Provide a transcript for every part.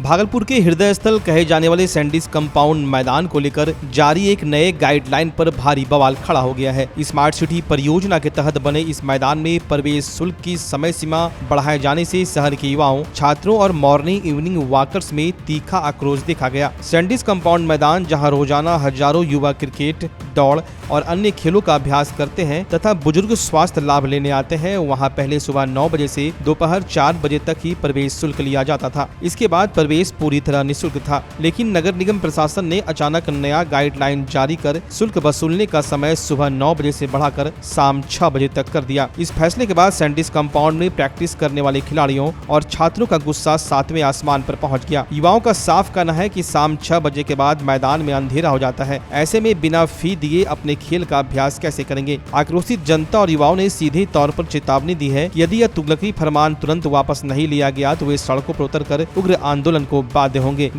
भागलपुर के हृदय स्थल कहे जाने वाले सैंडीज कंपाउंड मैदान को लेकर जारी एक नए गाइडलाइन पर भारी बवाल खड़ा हो गया है। स्मार्ट सिटी परियोजना के तहत बने इस मैदान में प्रवेश शुल्क की समय सीमा बढ़ाए जाने से शहर के युवाओं, छात्रों और मॉर्निंग इवनिंग वॉकर्स में तीखा आक्रोश देखा गया। सैंडीज कंपाउंड मैदान जहां रोजाना हजारों युवा क्रिकेट, दौड़ और अन्य खेलों का अभ्यास करते हैं तथा बुजुर्ग स्वास्थ्य लाभ लेने आते हैं, वहां पहले सुबह 9 बजे से दोपहर 4 बजे तक ही प्रवेश शुल्क लिया जाता था। इसके बाद प्रवेश पूरी तरह निःशुल्क था, लेकिन नगर निगम प्रशासन ने अचानक नया गाइडलाइन जारी कर शुल्क वसूलने का समय सुबह 9 बजे से बढ़ाकर शाम 6 बजे तक कर दिया। इस फैसले के बाद सैंडीज कंपाउंड में प्रैक्टिस करने वाले खिलाड़ियों और छात्रों का गुस्सा 7वें आसमान पर पहुंच गया। युवाओं का साफ कहना है कि शाम 6 बजे के बाद मैदान में अंधेरा हो जाता है, ऐसे में बिना फी दिए अपने खेल का अभ्यास कैसे करेंगे। आक्रोशित जनता और युवाओं ने सीधे तौर पर चेतावनी दी है कि यदि यह तुगलकी फरमान तुरंत वापस नहीं लिया गया तो वे सड़कों पर उतरकर उग्र आंदोलन को बाध्य होंगे।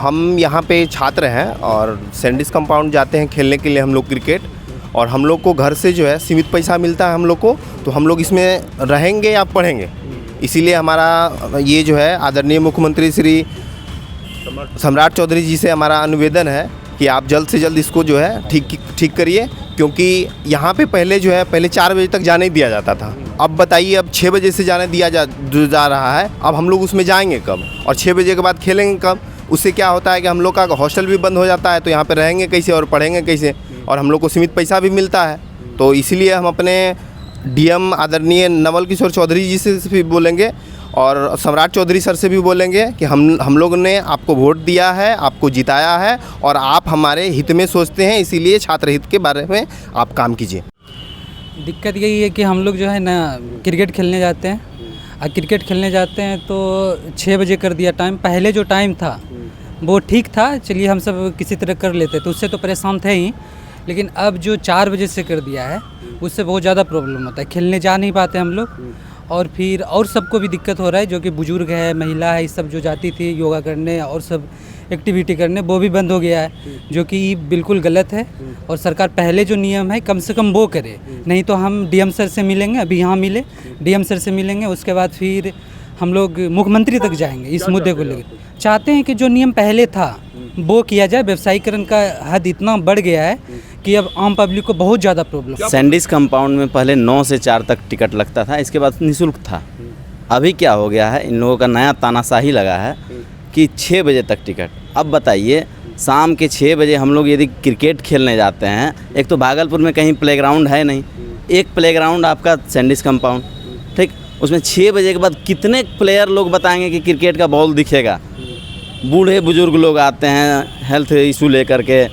हम यहाँ पे छात्र हैं और सैंडीज कंपाउंड जाते हैं खेलने के लिए हम लोग क्रिकेट, और हम लोग को घर से जो है सीमित पैसा मिलता है हम लोग को, तो हम लोग इसमें रहेंगे या पढ़ेंगे। इसीलिए हमारा ये जो है आदरणीय मुख्यमंत्री श्री सम्राट चौधरी जी से हमारा निवेदन है कि आप जल्द से जल्द इसको जो है ठीक करिए, क्योंकि यहाँ पे पहले जो है पहले 4 बजे तक जाने दिया जाता था। अब बताइए, अब 6 बजे से जाने दिया जा रहा है। अब हम लोग उसमें जाएंगे कब और 6 बजे के बाद खेलेंगे कब? उससे क्या होता है कि हम लोग का हॉस्टल भी बंद हो जाता है, तो यहाँ पे रहेंगे कैसे और पढ़ेंगे कैसे, और हम लोग को सीमित पैसा भी मिलता है। तो इसीलिए हम अपने डीएम आदरणीय नवल किशोर चौधरी जी से भी बोलेंगे और सम्राट चौधरी सर से भी बोलेंगे कि हम लोगों ने आपको वोट दिया है, आपको जिताया है और आप हमारे हित में सोचते हैं, इसीलिए छात्र हित के बारे में आप काम कीजिए। दिक्कत यही है कि हम लोग जो है ना क्रिकेट खेलने जाते हैं, और क्रिकेट खेलने जाते हैं तो 6 बजे कर दिया टाइम। पहले जो टाइम था वो ठीक था, चलिए हम सब किसी तरह कर लेते, तो उससे तो परेशान थे ही, लेकिन अब जो 4 बजे से कर दिया है उससे बहुत ज़्यादा प्रॉब्लम होता है। खेलने जा नहीं पाते हम लोग, और फिर और सबको भी दिक्कत हो रहा है, जो कि बुजुर्ग है, महिला है, ये सब जो जाती थी योगा करने और सब एक्टिविटी करने, वो भी बंद हो गया है, जो कि बिल्कुल गलत है। और सरकार पहले जो नियम है कम से कम वो करे, नहीं तो हम डीएम सर से मिलेंगे, अभी यहाँ मिले, डीएम सर से मिलेंगे, उसके बाद फिर हम लोग मुख्यमंत्री तक जाएंगे इस मुद्दे को लेकर। चाहते हैं कि जो नियम पहले था वो किया जाए। व्यवसायीकरण का हद इतना बढ़ गया है कि अब आम पब्लिक को बहुत ज़्यादा प्रॉब्लम। सैंडीज कंपाउंड में पहले 9 से 4 तक टिकट लगता था, इसके बाद निःशुल्क था। अभी क्या हो गया है, इन लोगों का नया तानाशाही लगा है कि 6 बजे तक टिकट। अब बताइए, शाम के 6 बजे हम लोग यदि क्रिकेट खेलने जाते हैं, एक तो भागलपुर में कहीं प्लेग्राउंड है नहीं, एक प्लेग्राउंड आपका सैंडीज कंपाउंड, ठीक, उसमें 6 बजे के बाद कितने प्लेयर लोग बताएंगे कि क्रिकेट का बॉल दिखेगा। बूढ़े बुजुर्ग लोग आते हैं हेल्थ इशू लेकर के,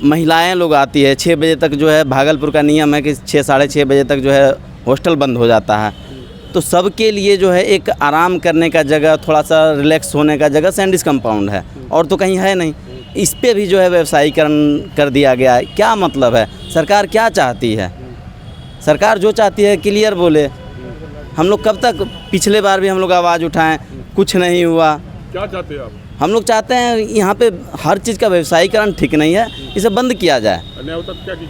महिलाएं लोग आती है। 6 बजे तक जो है भागलपुर का नियम है कि 6 साढ़े 6 बजे तक जो है हॉस्टल बंद हो जाता है। तो सबके लिए जो है एक आराम करने का जगह, थोड़ा सा रिलैक्स होने का जगह सैंडीज कंपाउंड है, और तो कहीं है नहीं। इस पे भी जो है व्यवसायीकरण कर दिया गया है। क्या मतलब है? सरकार क्या चाहती है? सरकार जो चाहती है क्लियर बोले। हम लोग कब तक, पिछले बार भी हम लोग आवाज़ उठाएं, कुछ नहीं हुआ। क्या चाहते हैं आप? हम लोग चाहते हैं यहाँ पे हर चीज़ का व्यवसायीकरण ठीक नहीं है, इसे बंद किया जाए।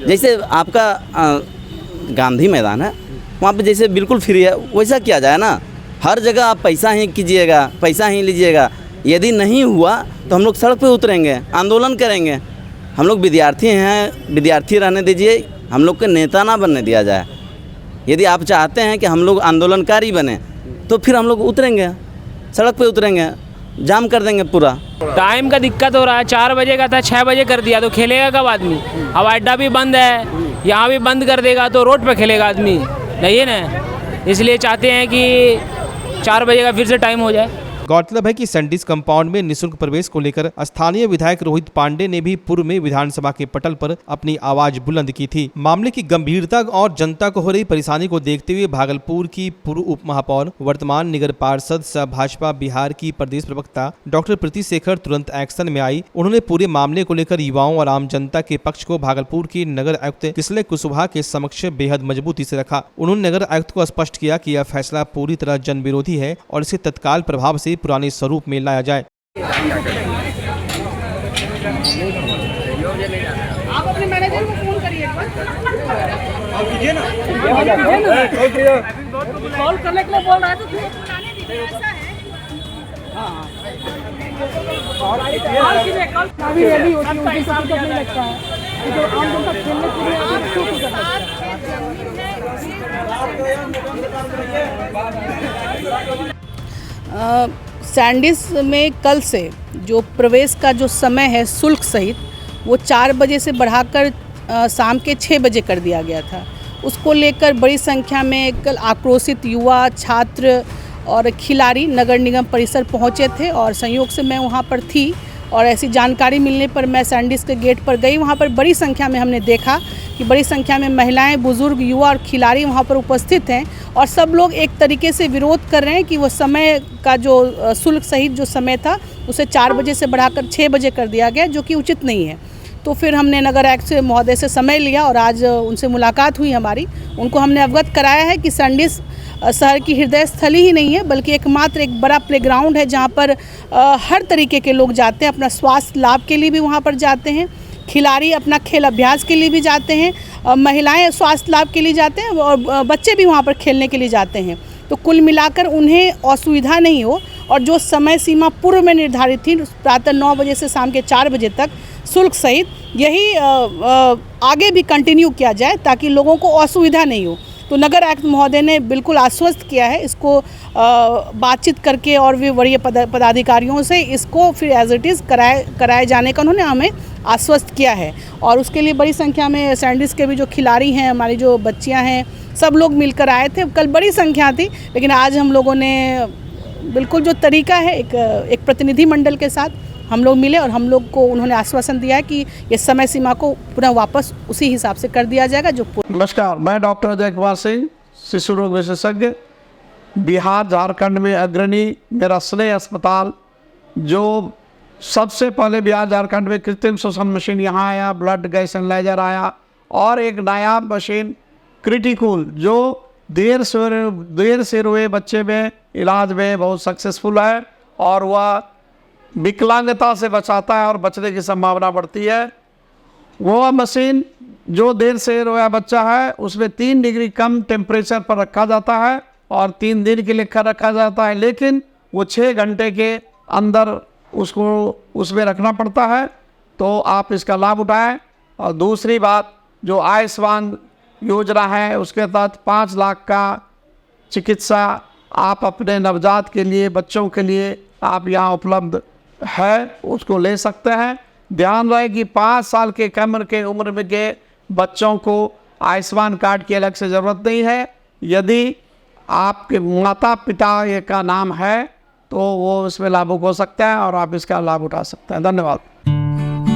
जैसे आपका गांधी मैदान है, वहाँ पे जैसे बिल्कुल फ्री है, वैसा किया जाए ना। हर जगह आप पैसा ही कीजिएगा, पैसा ही लीजिएगा। यदि नहीं हुआ तो हम लोग सड़क पे उतरेंगे, आंदोलन करेंगे। हम लोग विद्यार्थी हैं, विद्यार्थी रहने दीजिए, हम लोग के नेता ना बनने दिया जाए। यदि आप चाहते हैं कि हम लोग आंदोलनकारी बने तो फिर हम लोग उतरेंगे, सड़क पे उतरेंगे, जाम कर देंगे पूरा। टाइम का दिक्कत हो रहा है, 4 बजे का था 6 बजे कर दिया, तो खेलेगा कब आदमी? हवाई अड्डा भी बंद है, यहाँ भी बंद कर देगा तो रोड पे खेलेगा आदमी, नहीं है ना। इसलिए चाहते हैं कि 4 बजे का फिर से टाइम हो जाए। गौरतलब है कि सैंडीज कंपाउंड में निःशुल्क प्रवेश को लेकर स्थानीय विधायक रोहित पांडे ने भी पूर्व में विधानसभा के पटल पर अपनी आवाज बुलंद की थी। मामले की गंभीरता और जनता को हो रही परेशानी को देखते हुए भागलपुर की पूर्व उप महापौर, वर्तमान नगर पार्षद सह भाजपा बिहार की प्रदेश प्रवक्ता डॉक्टर प्रीति शेखर तुरंत एक्शन में आई। उन्होंने पूरे मामले को लेकर युवाओं और आम जनता के पक्ष को भागलपुर की नगर आयुक्त किसलय कुशवाहा के समक्ष बेहद मजबूती से रखा। उन्होंने नगर आयुक्त को स्पष्ट किया कि यह फैसला पूरी तरह जन विरोधी है और इसे तत्काल प्रभाव से पुराने स्वरूप में लाया जाए। आप अपने मैनेजर को फोन करिए एक बार। कॉल करने के लिए बोल रहा है तो फोन आने दीजिए, ऐसा है। हाँ काफी रैली होती है उसी से टिकट नहीं लगता है, तो जो आम जनता खेलने के लिए आती है उसको टिकट लगता है। सैंडिस में कल से जो प्रवेश का जो समय है शुल्क सहित वो 4 बजे से बढ़ाकर शाम के 6 बजे कर दिया गया था। उसको लेकर बड़ी संख्या में कल आक्रोशित युवा, छात्र और खिलाड़ी नगर निगम परिसर पहुंचे थे और संयोग से मैं वहां पर थी और ऐसी जानकारी मिलने पर मैं सैंडिस के गेट पर गई। वहां पर बड़ी संख्या में हमने देखा कि बड़ी संख्या में महिलाएं, बुजुर्ग, युवा और खिलाड़ी वहां पर उपस्थित हैं और सब लोग एक तरीके से विरोध कर रहे हैं कि वो समय का जो शुल्क सहित जो समय था उसे 4 बजे से बढ़ाकर 6 बजे कर दिया गया, जो कि उचित नहीं है। तो फिर हमने नगर आयुक्त से महोदय से समय लिया और आज उनसे मुलाकात हुई हमारी। उनको हमने अवगत कराया है कि सैंडिस शहर की हृदय स्थली ही नहीं है बल्कि एकमात्र एक बड़ा प्लेग्राउंड है जहाँ पर हर तरीके के लोग जाते हैं, अपना स्वास्थ्य लाभ के लिए भी वहाँ पर जाते हैं, खिलाड़ी अपना खेल अभ्यास के लिए भी जाते हैं, महिलाएं स्वास्थ्य लाभ के लिए जाते हैं और बच्चे भी वहाँ पर खेलने के लिए जाते हैं। तो कुल मिलाकर उन्हें असुविधा नहीं हो और जो समय सीमा पूर्व में निर्धारित थी प्रातः 9 बजे से शाम के 4 बजे तक शुल्क सहित, यही आगे भी कंटिन्यू किया जाए ताकि लोगों को असुविधा नहीं हो। तो नगर आयुक्त महोदय ने बिल्कुल आश्वस्त किया है इसको बातचीत करके और भी वरीय पदाधिकारियों से इसको फिर एज इट इज़ कराए जाने का उन्होंने हमें आश्वस्त किया है। और उसके लिए बड़ी संख्या में सैंडिस के भी जो खिलाड़ी हैं, हमारी जो बच्चियां हैं, सब लोग मिलकर आए थे। कल बड़ी संख्या थी लेकिन आज हम लोगों ने बिल्कुल जो तरीका है एक प्रतिनिधि मंडल के साथ हम लोग मिले और हम लोग को उन्होंने आश्वासन दिया है कि ये समय सीमा को पुनः वापस उसी हिसाब से कर दिया जाएगा जो। नमस्कार, मैं डॉक्टर अजय कुमार सिंह, शिशु रोग विशेषज्ञ, बिहार झारखंड में अग्रणी मेरा स्नेह अस्पताल जो सबसे पहले बिहार झारखंड में कृत्रिम श्वसन मशीन यहाँ आया, ब्लड गैस एनालाइजर आया और एक नायाब मशीन क्रिटिकल जो देर से रोए बच्चे में इलाज में बहुत सक्सेसफुल है और वह विकलांगता से बचाता है और बचने की संभावना बढ़ती है। वो मशीन जो देर से रोया बच्चा है उसमें 3 डिग्री कम टेम्परेचर पर रखा जाता है और 3 दिन के लिए रखा जाता है, लेकिन वो 6 घंटे के अंदर उसको उसमें रखना पड़ता है। तो आप इसका लाभ उठाएं। और दूसरी बात, जो आयुष्मान योजना है उसके तहत 5 लाख का चिकित्सा आप अपने नवजात के लिए, बच्चों के लिए आप यहाँ उपलब्ध है, उसको ले सकते हैं। ध्यान रहे कि 5 साल के कम के उम्र में के बच्चों को आयुष्मान कार्ड की अलग से ज़रूरत नहीं है। यदि आपके माता पिता का नाम है तो वो इसमें लाभुक हो सकता है और आप इसका लाभ उठा सकते हैं। धन्यवाद।